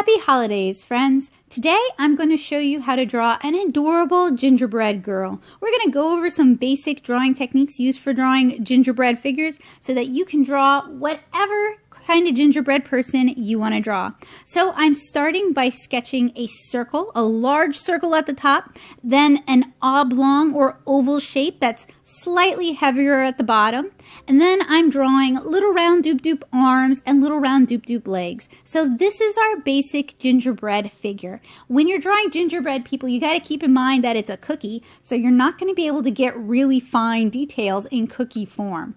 Happy holidays, friends! Today I'm going to show you how to draw an adorable gingerbread girl. We're going to go over some basic drawing techniques used for drawing gingerbread figures so that you can draw whatever kind of gingerbread person you want to draw. So I'm starting by sketching a circle, a large circle at the top, then an oblong or oval shape that's slightly heavier at the bottom, and then I'm drawing little round doop-doop arms and little round doop-doop legs. So this is our basic gingerbread figure. When you're drawing gingerbread people, you got to keep in mind that it's a cookie, so you're not going to be able to get really fine details in cookie form.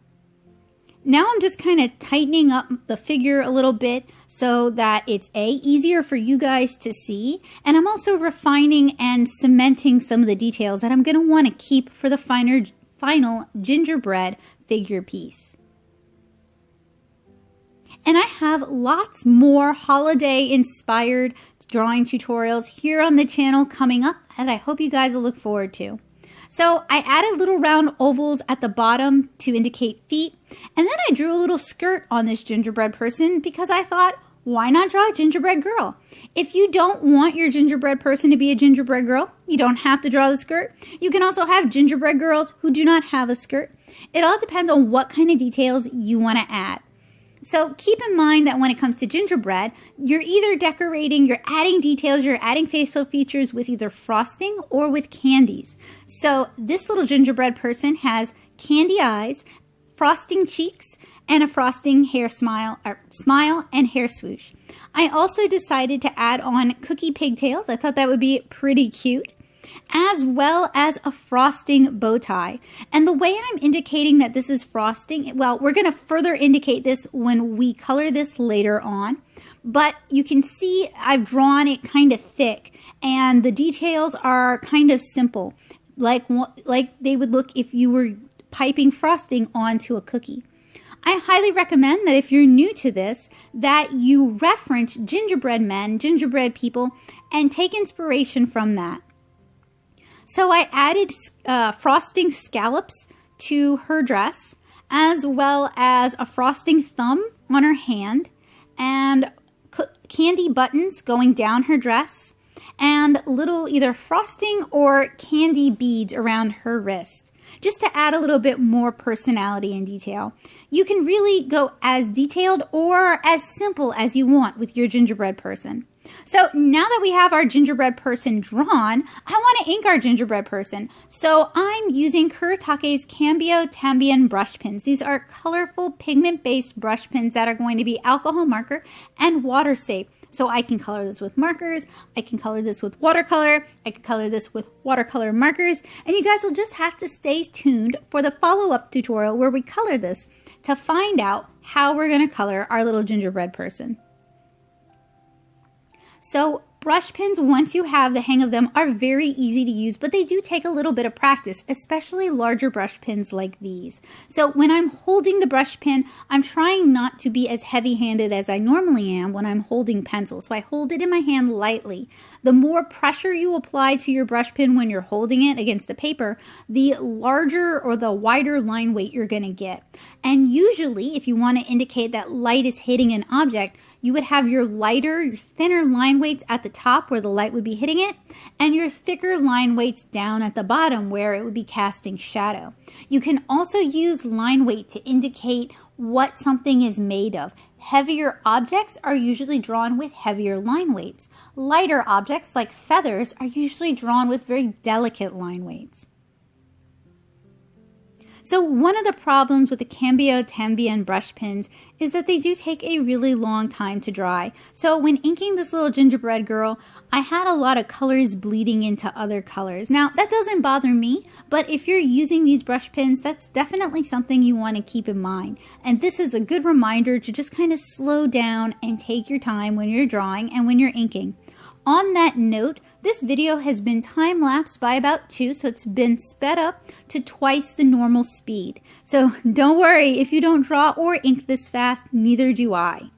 Now I'm just kind of tightening up the figure a little bit so that it's easier for you guys to see, and I'm also refining and cementing some of the details that I'm going to want to keep for the final gingerbread figure piece. And I have lots more holiday inspired drawing tutorials here on the channel coming up that I hope you guys will look forward to. So I added little round ovals at the bottom to indicate feet, and then I drew a little skirt on this gingerbread person because I thought, why not draw a gingerbread girl? If you don't want your gingerbread person to be a gingerbread girl, you don't have to draw the skirt. You can also have gingerbread girls who do not have a skirt. It all depends on what kind of details you want to add. So keep in mind that when it comes to gingerbread, you're either decorating, you're adding details, you're adding facial features with either frosting or with candies. So this little gingerbread person has candy eyes, frosting cheeks, and a frosting hair smile and hair swoosh. I also decided to add on cookie pigtails. I thought that would be pretty cute, as well as a frosting bow tie. And the way I'm indicating that this is frosting, well, we're going to further indicate this when we color this later on, but you can see I've drawn it kind of thick, and the details are kind of simple, like they would look if you were piping frosting onto a cookie. I highly recommend that if you're new to this, that you reference gingerbread men, gingerbread people, and take inspiration from that. So I added frosting scallops to her dress, as well as a frosting thumb on her hand, and candy buttons going down her dress, and little either frosting or candy beads around her wrist, just to add a little bit more personality and detail. You can really go as detailed or as simple as you want with your gingerbread person. So now that we have our gingerbread person drawn, I want to ink our gingerbread person. So I'm using Kuratake's Cambio Tambien brush pens. These are colorful pigment-based brush pens that are going to be alcohol marker and water safe. So I can color this with markers, I can color this with watercolor, I can color this with watercolor markers, and you guys will just have to stay tuned for the follow-up tutorial where we color this to find out how we're going to color our little gingerbread person. So brush pens, once you have the hang of them, are very easy to use, but they do take a little bit of practice, especially larger brush pens like these. So when I'm holding the brush pen, I'm trying not to be as heavy-handed as I normally am when I'm holding pencils. So I hold it in my hand lightly. The more pressure you apply to your brush pen when you're holding it against the paper, the larger or the wider line weight you're going to get. And usually, if you want to indicate that light is hitting an object, you would have your lighter, your thinner line weights at the top where the light would be hitting it, and your thicker line weights down at the bottom where it would be casting shadow. You can also use line weight to indicate what something is made of. Heavier objects are usually drawn with heavier line weights. Lighter objects like feathers are usually drawn with very delicate line weights. So one of the problems with the Cambio Tambien brush pens is that they do take a really long time to dry. So when inking this little gingerbread girl, I had a lot of colors bleeding into other colors. Now that doesn't bother me, but if you're using these brush pens, that's definitely something you want to keep in mind. And this is a good reminder to just kind of slow down and take your time when you're drawing and when you're inking. On that note, this video has been time-lapsed by about 2, so it's been sped up to twice the normal speed. So don't worry if you don't draw or ink this fast, neither do I.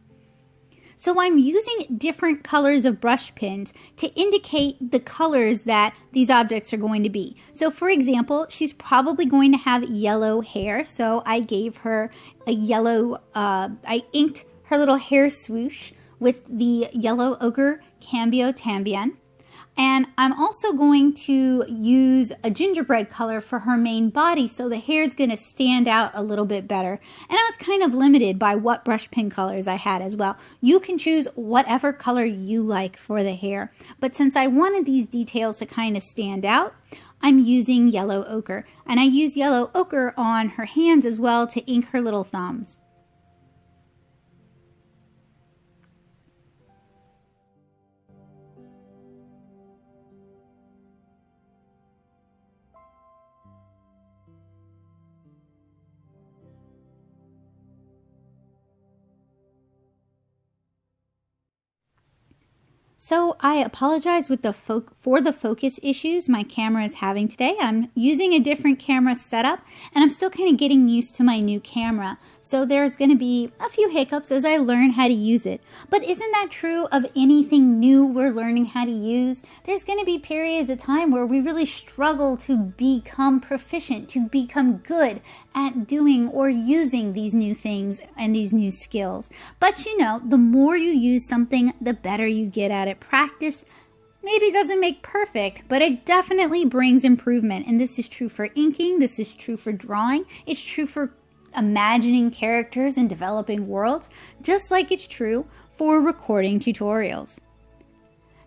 So I'm using different colors of brush pens to indicate the colors that these objects are going to be. So for example, she's probably going to have yellow hair, so I gave her a yellow, I inked her little hair swoosh with the Yellow Ochre Cambio Tambien. And I'm also going to use a gingerbread color for her main body, so the hair is going to stand out a little bit better. And I was kind of limited by what brush pen colors I had as well. You can choose whatever color you like for the hair. But since I wanted these details to kind of stand out, I'm using yellow ochre. And I use yellow ochre on her hands as well to ink her little thumbs. So I apologize with for the focus issues my camera is having today. I'm using a different camera setup and I'm still kind of getting used to my new camera. So there's going to be a few hiccups as I learn how to use it. But isn't that true of anything new we're learning how to use? There's going to be periods of time where we really struggle to become proficient, to become good at doing or using these new things and these new skills. But you know, the more you use something, the better you get at it. Practice maybe doesn't make perfect, but it definitely brings improvement. And this is true for inking, this is true for drawing, it's true for imagining characters and developing worlds, just like it's true for recording tutorials.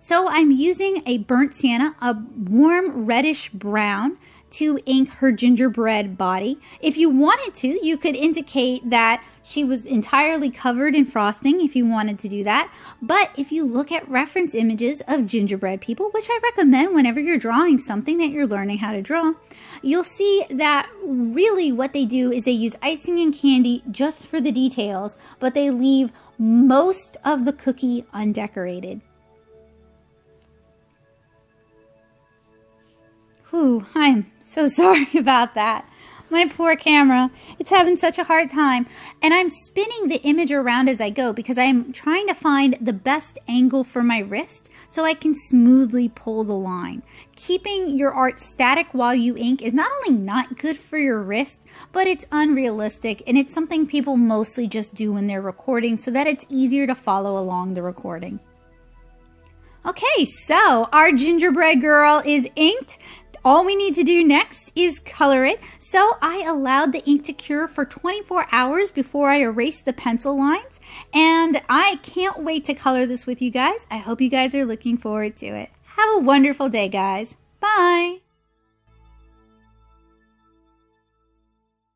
So I'm using a burnt sienna, a warm reddish brown, to ink her gingerbread body. If you wanted to, you could indicate that she was entirely covered in frosting if you wanted to do that. But if you look at reference images of gingerbread people, which I recommend whenever you're drawing something that you're learning how to draw, you'll see that really what they do is they use icing and candy just for the details, but they leave most of the cookie undecorated. Whew, I'm so sorry about that. My poor camera, it's having such a hard time. And I'm spinning the image around as I go because I'm trying to find the best angle for my wrist so I can smoothly pull the line. Keeping your art static while you ink is not only not good for your wrist, but it's unrealistic and it's something people mostly just do when they're recording so that it's easier to follow along the recording. Okay, so our gingerbread girl is inked. All we need to do next is color it. So I allowed the ink to cure for 24 hours before I erased the pencil lines. And I can't wait to color this with you guys. I hope you guys are looking forward to it. Have a wonderful day, guys. Bye.